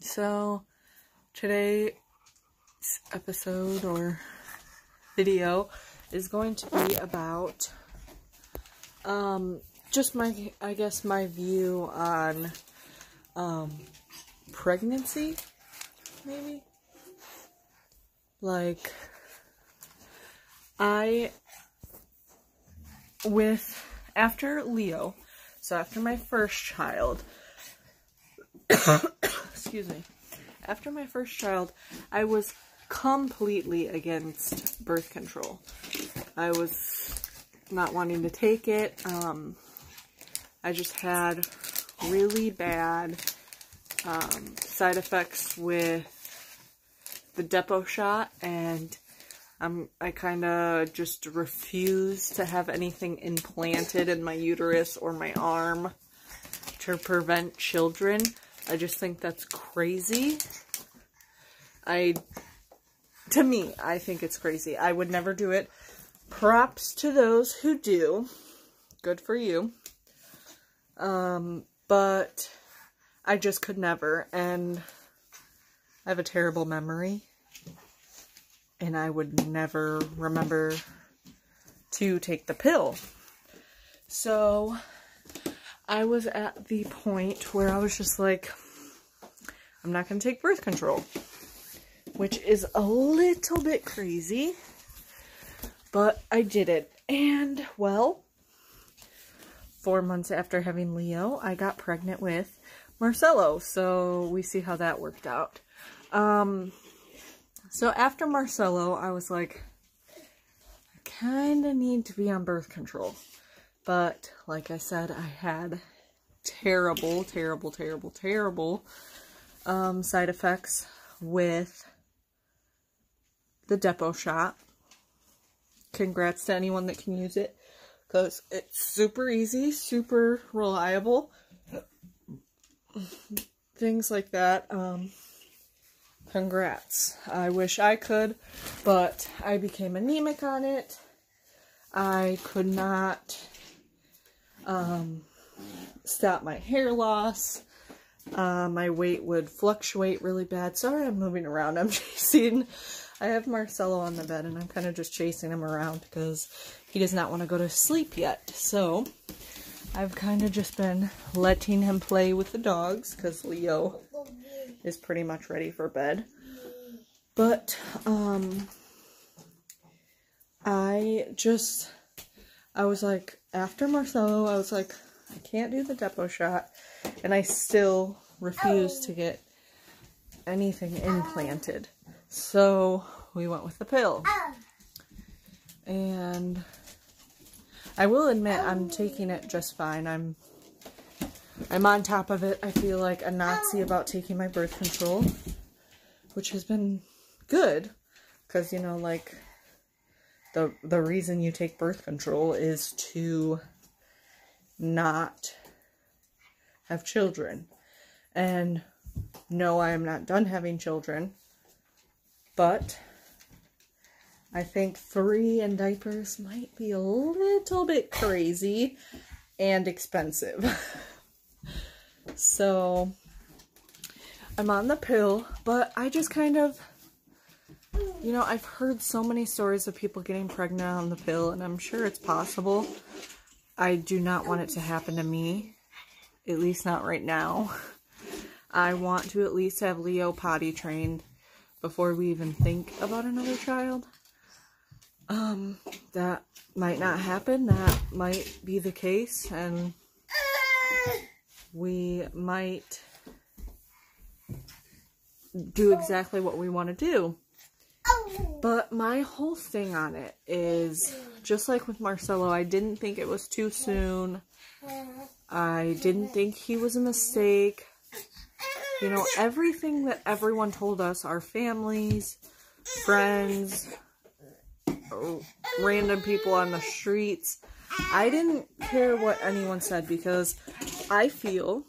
So today's episode or video is going to be about just my view on pregnancy, maybe. Like, after Leo, so after my first child, excuse me, after my first child, I was completely against birth control. I was not wanting to take it. I just had really bad side effects with the Depo shot, and I kind of just refused to have anything implanted in my uterus or my arm to prevent children. I just think that's crazy. To me, I think it's crazy. I would never do it. Props to those who do. Good for you. But I just could never, and I have a terrible memory, and I would never remember to take the pill. So I was at the point where I was just like, I'm not going to take birth control, which is a little bit crazy, but I did it. And, well, 4 months after having Leo, I got pregnant with Marcelo, so we see how that worked out. So after Marcelo, I was like, I kind of need to be on birth control. But, like I said, I had terrible side effects with the Depo shot. Congrats to anyone that can use it, because it's super easy, super reliable. Things like that. Congrats. I wish I could, but I became anemic on it. I could not stop my hair loss. My weight would fluctuate really bad. Sorry, I'm moving around. I have Marcelo on the bed, and I'm kind of just chasing him around because he does not want to go to sleep yet. So I've kind of just been letting him play with the dogs because Leo is pretty much ready for bed. But I was like, after Marcelo, I was like, I can't do the Depo shot, and I still refuse to get anything implanted. So we went with the pill. And I will admit, I'm taking it just fine. I'm on top of it. I feel like a Nazi about taking my birth control, which has been good, because, you know, like, the reason you take birth control is to not have children. And no, I am not done having children, but I think 3 in diapers might be a little bit crazy and expensive. So I'm on the pill, but I just kind of, you know, I've heard so many stories of people getting pregnant on the pill, and I'm sure it's possible. I do not want it to happen to me, at least not right now. I want to at least have Leo potty trained before we even think about another child. That might not happen. That might be the case, and we might do exactly what we want to do. But my whole thing on it is, just like with Marcelo, I didn't think it was too soon. I didn't think he was a mistake. You know, everything that everyone told us, our families, friends, random people on the streets, I didn't care what anyone said, because I feel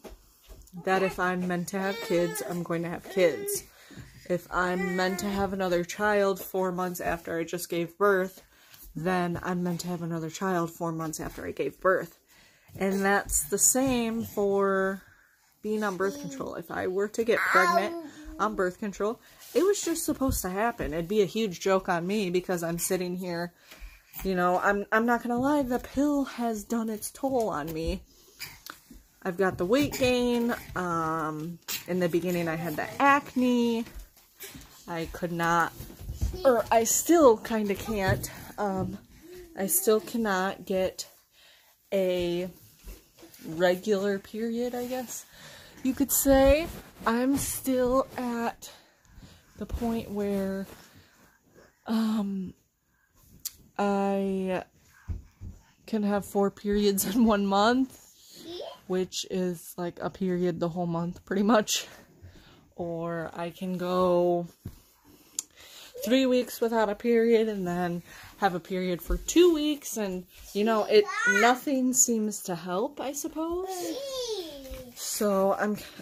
that if I'm meant to have kids, I'm going to have kids. If I'm meant to have another child 4 months after I just gave birth, then I'm meant to have another child 4 months after I gave birth. And that's the same for being on birth control. If I were to get pregnant on birth control, it was just supposed to happen. It'd be a huge joke on me because I'm sitting here, you know, I'm not gonna lie, the pill has done its toll on me. I've got the weight gain. In the beginning I had the acne. I could not, or I still kind of can't, I still cannot get a regular period, I guess you could say. I'm still at the point where I can have 4 periods in 1 month, which is like a period the whole month pretty much. Or I can go 3 weeks without a period and then have a period for 2 weeks, and you know, nothing seems to help, I suppose. So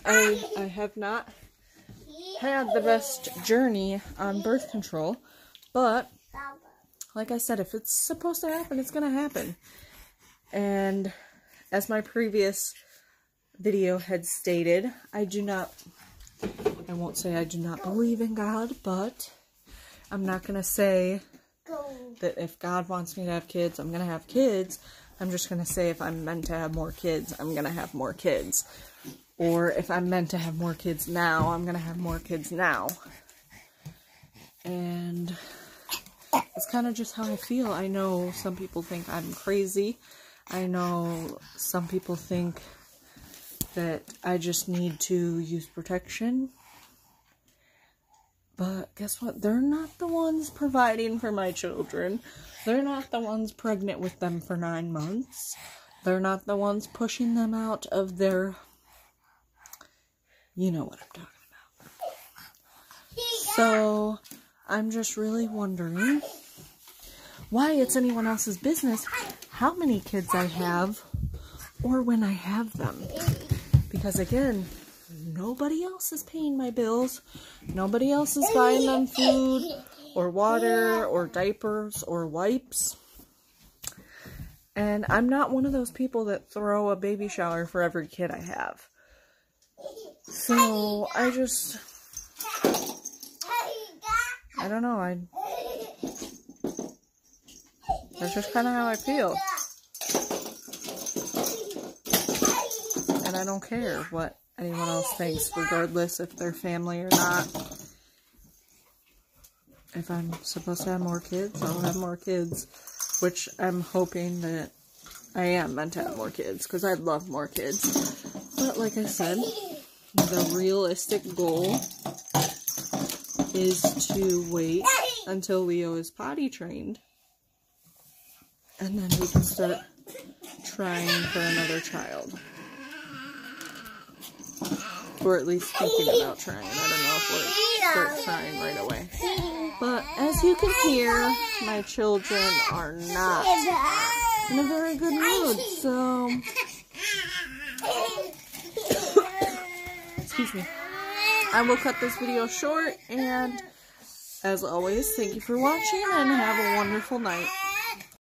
I have not had the best journey on birth control, but like I said, if it's supposed to happen, it's gonna happen. And as my previous video had stated, I won't say I do not believe in God, but I'm not gonna say that if God wants me to have kids, I'm gonna have kids. I'm just gonna say if I'm meant to have more kids, I'm gonna have more kids. Or if I'm meant to have more kids now, I'm gonna have more kids now. And it's kind of just how I feel. I know some people think I'm crazy. I know some people think that I just need to use protection. But guess what? They're not the ones providing for my children. They're not the ones pregnant with them for 9 months. They're not the ones pushing them out of their... You know what I'm talking about. So, I'm just really wondering why it's anyone else's business how many kids I have or when I have them. Because again, nobody else is paying my bills. Nobody else is buying them food or water or diapers or wipes. And I'm not one of those people that throw a baby shower for every kid I have. So, I don't know, that's just kind of how I feel. And I don't care what anyone else thinks, regardless if they're family or not. If I'm supposed to have more kids, I'll have more kids. Which I'm hoping that I am meant to have more kids, because I'd love more kids. But like I said, the realistic goal is to wait until Leo is potty trained. And then we can start trying for another child. Or at least thinking about trying. I don't know if we'll start trying right away. But as you can hear, my children are not in a very good mood. So, excuse me. I will cut this video short, and as always, thank you for watching and have a wonderful night.